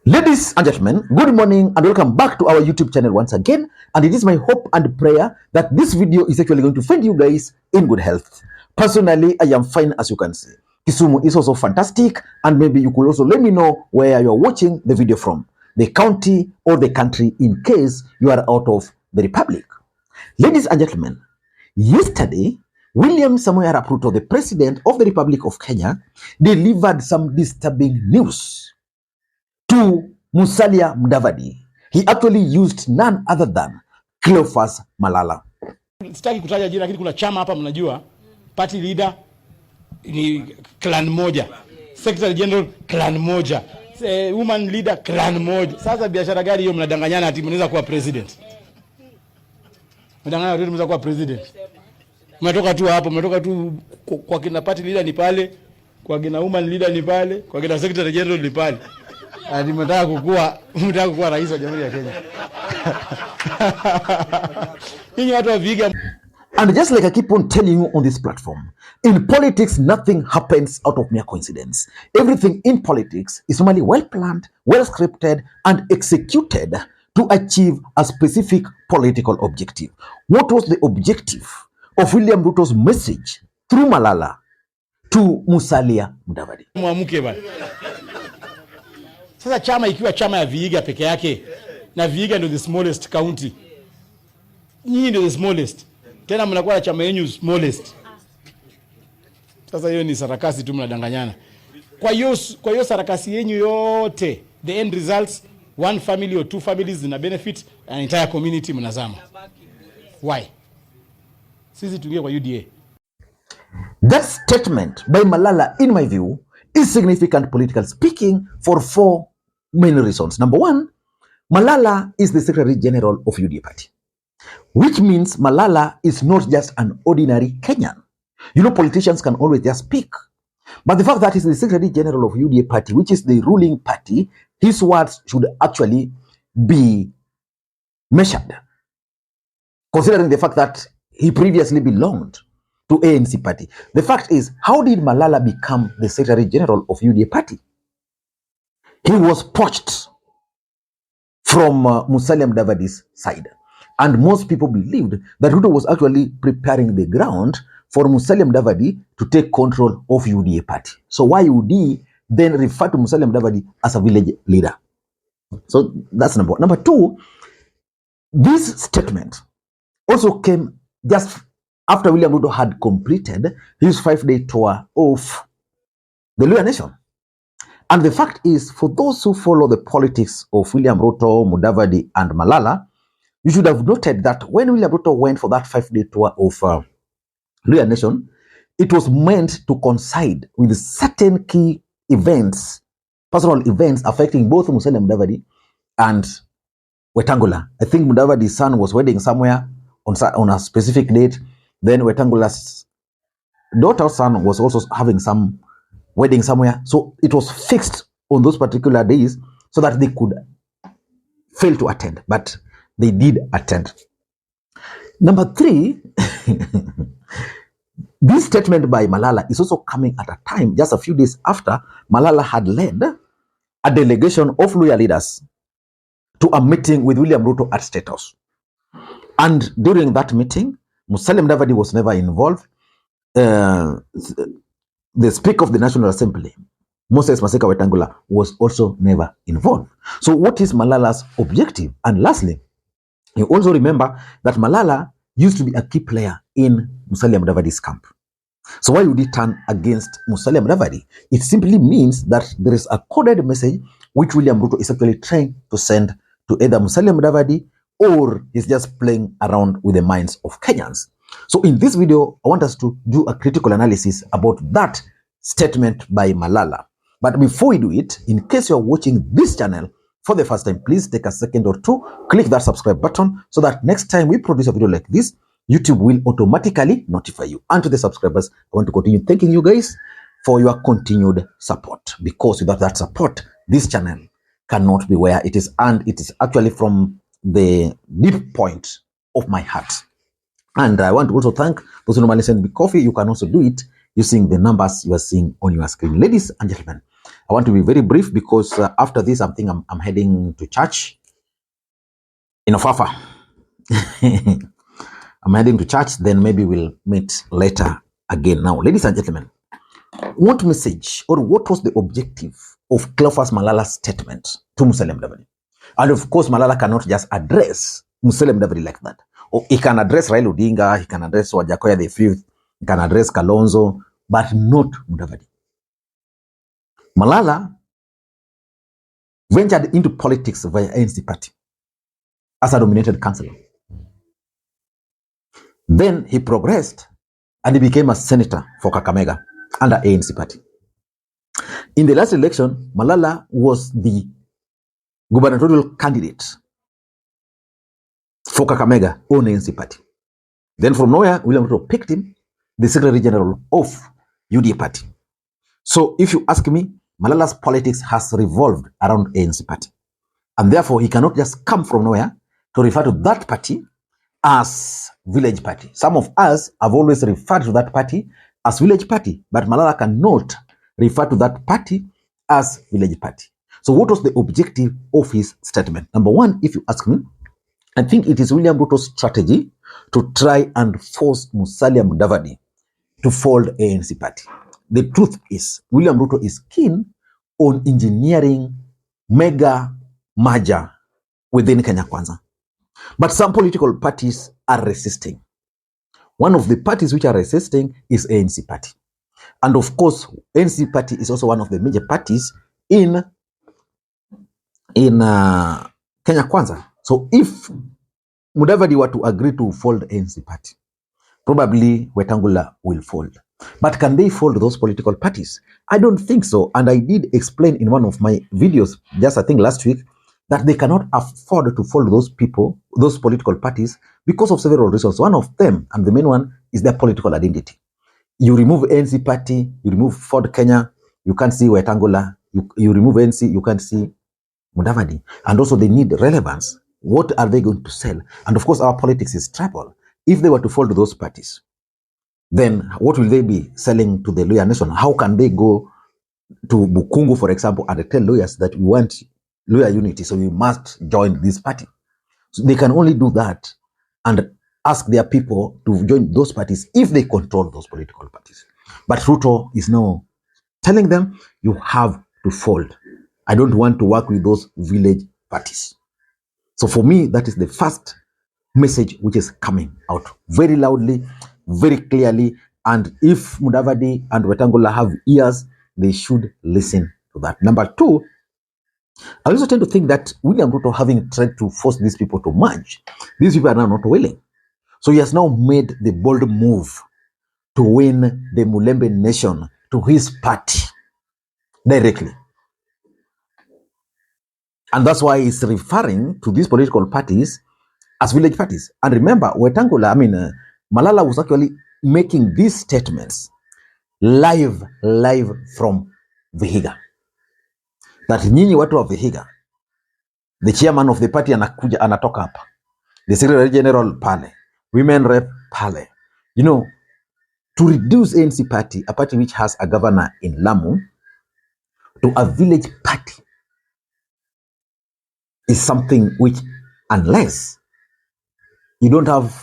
Ladies and gentlemen, good morning and welcome back to our YouTube channel once again. And it is my hope and prayer that this video is actually going to find you guys in good health. Personally, I am fine, as you can see. Kisumu is also fantastic, and maybe you could also let me know where you're watching the video from, the county or the country, in case you are out of the republic. Ladies and gentlemen, yesterday, William Ruto, the president of the Republic of Kenya, delivered some disturbing news to Musalia Mudavadi. He actually used none other than Cleophas Malala. Sitaki kutaja jina, lakini kuna chama hapa mnajua, party leader ni clan moja, secretary general clan moja, woman leader clan moja. Sasa biashara gani hiyo mnadanganyana ati mnaweza kuwa president? Mnadanganya ati mnaweza kuwa president. Mmetoka tu hapo, mmetoka tu kwa kina party leader ni pale, kwa kina woman leader ni pale, kwa kina secretary general ni pale. Ati mtaka kuwa rais wa Jamhuri ya Kenya. Ninyi watu wa viga. And just like I keep on telling you on this platform, in politics, nothing happens out of mere coincidence. Everything in politics is normally well planned, well scripted, and executed to achieve a specific political objective. What was the objective of William Ruto's message through Malala to Musalia Mudavadi? Mwamuke bana. Sasa chama ikiwa chama ya Vihiga peke yake, na Vihiga ndio the smallest county. Nyinyi ndio the smallest. Tena mnakuwa na chama yenu smallest. Sasa hiyo ni sarakasi tu, mnadanganyana. Kwa hiyo sarakasi yenu yote, the end results, one family or two families zina benefit, an entire community mnazama. Why? Sisi tuingie kwa UDA. That statement by Malala, in my view, is significant political speaking for four main reasons. Number one, Malala is the Secretary General of UDA Party, which means Malala is not just an ordinary Kenyan. You know, politicians can always just speak. But the fact that he's the Secretary General of UDA Party, which is the ruling party, his words should actually be measured, considering the fact that he previously belonged to ANC party. The fact is, how did Malala become the Secretary General of UDA party? He was poached from Musalia Mudavadi's side. And most people believed that Ruto was actually preparing the ground for Musalia Mudavadi to take control of UDA party. So why would he then refer to Musalia Mudavadi as a village leader? So that's number one. Number two, this statement also came just after William Ruto had completed his 5-day tour of the Luhya Nation. And the fact is, for those who follow the politics of William Ruto, Mudavadi, and Malala, you should have noted that when William Ruto went for that 5-day tour of Luhya Nation, it was meant to coincide with certain key events, personal events affecting both Musalia Mudavadi and Wetangula. I think Mudavadi's son was wedding somewhere on a specific date. Then Wetangula's daughter's son was also having some wedding somewhere. So it was fixed on those particular days so that they could fail to attend. But they did attend. Number three, this statement by Malala is also coming at a time, just a few days after Malala had led a delegation of Luhya leaders to a meeting with William Ruto at State House. And during that meeting, Musalia Mudavadi was never involved. The Speaker of the National Assembly, Moses Masika Wetangula, was also never involved. So what is Malala's objective? And lastly, you also remember that Malala used to be a key player in Musalia Mudavadi's camp. So why would he turn against Musalia Mudavadi? It simply means that there is a coded message which William Ruto is actually trying to send to either Musalia Mudavadi, or he's just playing around with the minds of Kenyans. So in this video, I want us to do a critical analysis about that statement by Malala. But before we do it, in case you're watching this channel for the first time, please take a second or two, click that subscribe button so that next time we produce a video like this, YouTube will automatically notify you. And to the subscribers, I want to continue thanking you guys for your continued support, because without that support, this channel cannot be where it is. And it is actually from the deep point of my heart. And I want to also thank those who normally send me coffee. You can also do it using the numbers you are seeing on your screen. Ladies and gentlemen, I want to be very brief because after this, I'm heading to church in Ofafa. I'm heading to church, then maybe we'll meet later again. Now, ladies and gentlemen, what message or what was the objective of Cleophas Malala's statement to Musalia Mudavadi? And of course, Malala cannot just address Musalia Mudavadi like that. Or he can address Raila Odinga, he can address Wajakoya the Fifth, he can address Kalonzo, but not Mudavadi. Malala ventured into politics via ANC party as a nominated councillor. Then he progressed and he became a senator for Kakamega under ANC party. In the last election, Malala was the gubernatorial candidate for Kakamega on ANC party. Then from nowhere, William Ruto picked him, the Secretary General of UDA party. So if you ask me, Malala's politics has revolved around ANC party. And therefore, he cannot just come from nowhere to refer to that party as village party. Some of us have always referred to that party as village party, but Malala cannot refer to that party as village party. So what was the objective of his statement? Number one, if you ask me, I think it is William Ruto's strategy to try and force Musalia Mudavadi to fold ANC party. The truth is, William Ruto is keen on engineering mega merger within Kenya Kwanza. But some political parties are resisting. One of the parties which are resisting is ANC party. And of course, ANC party is also one of the major parties in Kenya Kwanza. So if Mudavadi were to agree to fold ANC party, probably Wetangula will fold. But can they fold those political parties? I don't think so. And I did explain in one of my videos, just I think last week, that they cannot afford to fold those people, those political parties, because of several reasons. One of them, and the main one, is their political identity. You remove ANC party, you remove Ford Kenya, you can't see Wetangula. You remove ANC, you can't see Mudavadi. And also they need relevance. What are they going to sell? And of course, our politics is tribal. If they were to fold those parties, then what will they be selling to the lawyer nation? How can they go to Bukungu, for example, and tell lawyers that we want lawyer unity, so you must join this party? So they can only do that and ask their people to join those parties if they control those political parties. But Ruto is now telling them, you have to fold. I don't want to work with those village parties. So for me, that is the first message which is coming out very loudly, very clearly. And if Mudavadi and Wetangula have ears, they should listen to that. Number two, I also tend to think that William Ruto, having tried to force these people to merge, these people are now not willing. So he has now made the bold move to win the Mulembe nation to his party directly. And that's why he's referring to these political parties as village parties. And remember, Wetangula, Malala was actually making these statements live from Vihiga. That nyinyi watu wa Vihiga, the chairman of the party anakuja anatoka hapa, the secretary general pale, women rep pale. You know, to reduce ANC party, a party which has a governor in Lamu, to a village party is something which, unless you don't have,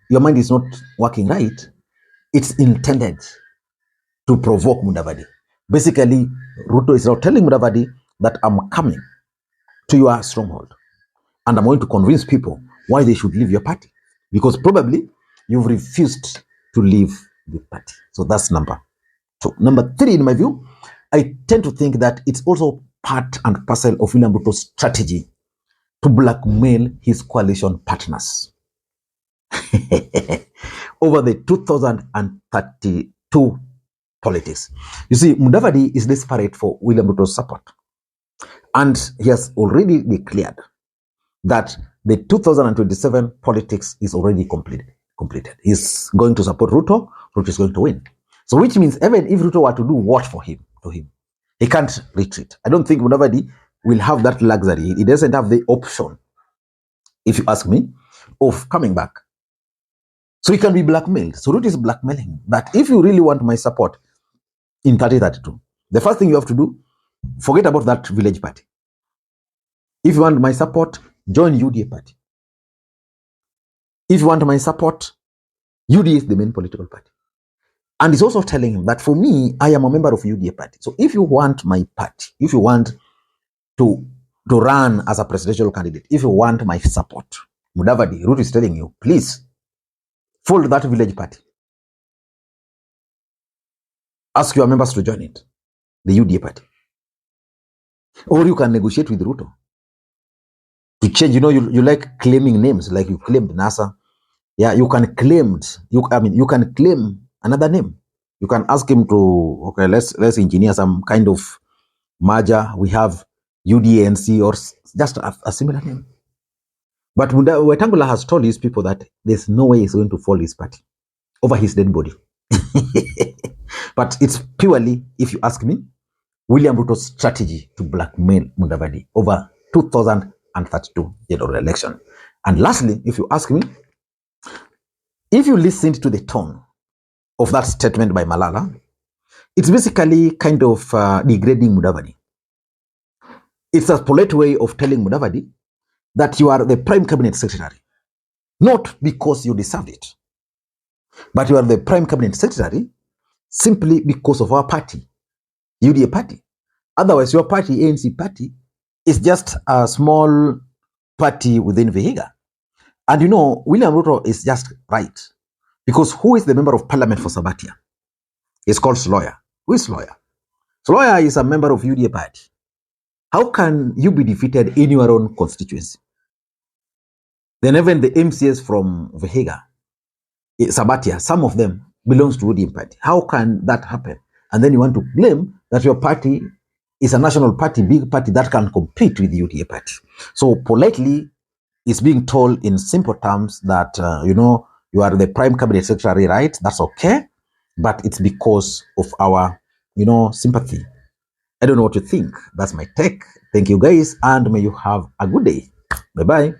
your mind is not working right, it's intended to provoke Mudavadi. Basically, Ruto is now telling Mudavadi that I'm coming to your stronghold and I'm going to convince people why they should leave your party, because probably you've refused to leave the party. So that's number two. Number three, in my view, I tend to think that it's also part and parcel of William Ruto's strategy to blackmail his coalition partners over the 2032 politics. You see, Mudavadi is desperate for William Ruto's support. And he has already declared that the 2027 politics is already completed. He's going to support Ruto. Ruto is going to win. So which means even if Ruto were to do what to him, he can't retreat. I don't think Mudavadi will have that luxury. He doesn't have the option, if you ask me, of coming back. So he can be blackmailed. So Ruto is blackmailing that if you really want my support in 2032, the first thing you have to do Forget about that village party. If you want my support, join UDA party. If you want my support, UDA is the main political party. And he's also telling him that for me, I am a member of UDA party. So if you want my party, if you want to run as a presidential candidate, if you want my support, Mudavadi, Ruto is telling you, please fold that village party. Ask your members to join it, the UDA party. Or you can negotiate with Ruto to change. You know, you like claiming names, like you claimed NASA. Yeah, you can claim another name. You can ask him to, okay, let's engineer some kind of merger. We have UDNC or just a similar name. But Wetangula has told his people that there's no way he's going to fall his party over his dead body. But it's purely, if you ask me, William Ruto's strategy to blackmail Mudavadi over 2032 general election. And lastly, if you ask me, if you listened to the tone of that statement by Malala, it's basically kind of degrading Mudavadi. It's a polite way of telling Mudavadi that you are the prime cabinet secretary, not because you deserve it, but you are the prime cabinet secretary simply because of our party, UDA party. Otherwise, your party, ANC party, is just a small party within Vihiga. And you know, William Ruto is just right. Because who is the member of parliament for Sabatia? It's called Sloya. Who is Sloya? Sloya is a member of UDA party. How can you be defeated in your own constituency? Then even the MCS from Vihiga, Sabatia, some of them belongs to UDA party. How can that happen? And then you want to claim that your party is a national party, big party that can compete with the UDA party. So politely, it's being told in simple terms that, you are the prime cabinet secretary, right? That's okay. But it's because of our, sympathy. I don't know what you think. That's my take. Thank you guys, and may you have a good day. Bye-bye.